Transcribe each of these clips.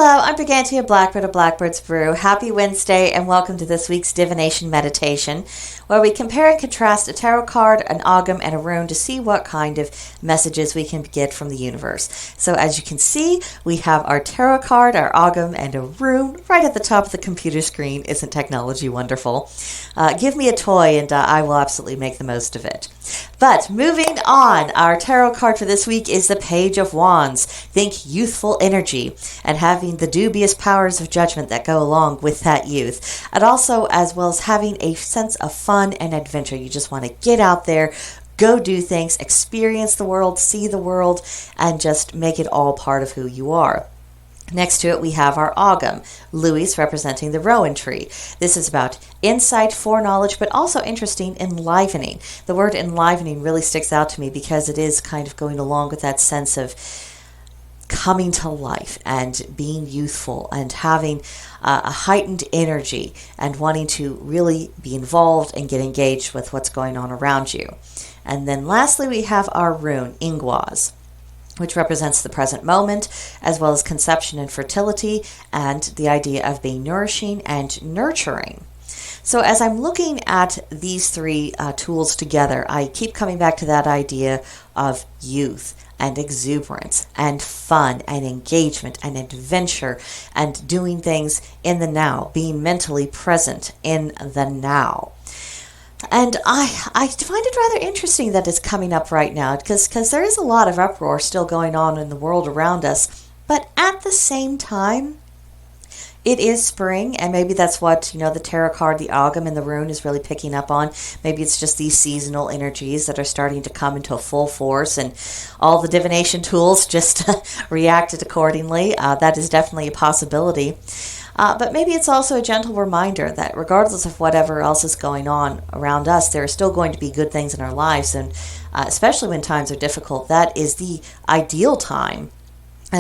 Hello, I'm Brigantia Blackbird of Blackbird's Brew. Happy Wednesday and welcome to this week's Divination Meditation, where we compare and contrast a tarot card, an ogham, and a rune to see what kind of messages we can get from the universe. So as you can see, we have our tarot card, our ogham, and a rune right at the top of the computer screen. Isn't technology wonderful? Give me a toy and I will absolutely make the most of it. But moving on, our tarot card for this week is the Page of Wands. Think youthful energy and having the dubious powers of judgment that go along with that youth. And also, as well as having a sense of fun and adventure. You just want to get out there, go do things, experience the world, see the world, and just make it all part of who you are. Next to it, we have our ogham, Louis representing the rowan tree. This is about insight, foreknowledge, but also interesting, enlivening. The word enlivening really sticks out to me because it is kind of going along with that sense of coming to life and being youthful and having a heightened energy and wanting to really be involved and get engaged with what's going on around you. And then lastly, we have our rune, Ingwaz, which represents the present moment, as well as conception and fertility, and the idea of being nourishing and nurturing. So as I'm looking at these three tools together, I keep coming back to that idea of youth and exuberance and fun and engagement and adventure and doing things in the now, being mentally present in the now. And I find it rather interesting that it's coming up right now because there is a lot of uproar still going on in the world around us. But at the same time, it is spring, and maybe that's what, the tarot card, the ogham, and the rune is really picking up on. Maybe it's just these seasonal energies that are starting to come into full force, and all the divination tools just reacted accordingly. That is definitely a possibility. But maybe it's also a gentle reminder that regardless of whatever else is going on around us, there are still going to be good things in our lives, and especially when times are difficult, that is the ideal time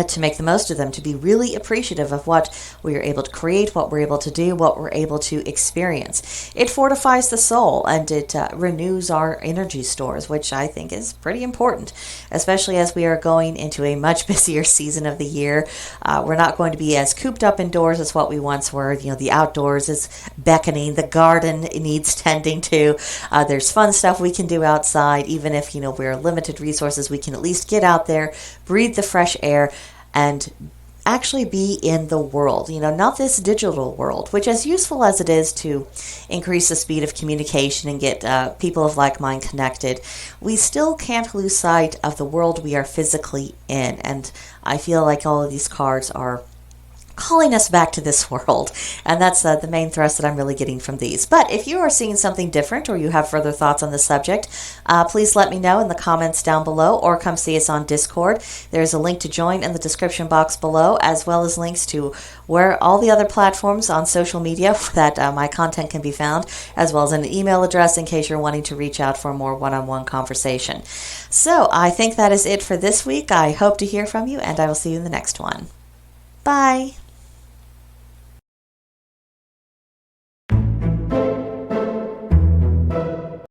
to make the most of them, to be really appreciative of what we are able to create, what we're able to do, what we're able to experience. It fortifies the soul and it renews our energy stores, which I think is pretty important, especially as we are going into a much busier season of the year. We're not going to be as cooped up indoors as what we once were. The outdoors is beckoning, the garden needs tending to. There's fun stuff we can do outside, even if, we're limited resources, we can at least get out there, breathe the fresh air, and actually be in the world, not this digital world, which as useful as it is to increase the speed of communication and get people of like mind connected, we still can't lose sight of the world we are physically in. And I feel like all of these cards are calling us back to this world, and that's the main thrust that I'm really getting from these. But if you are seeing something different or you have further thoughts on the subject, please let me know in the comments down below or come see us on Discord. There's a link to join in the description box below, as well as links to where all the other platforms on social media that my content can be found, as well as an email address in case you're wanting to reach out for a more one-on-one conversation. So I think that is it for this week. I hope to hear from you, and I will see you in the next one. Bye.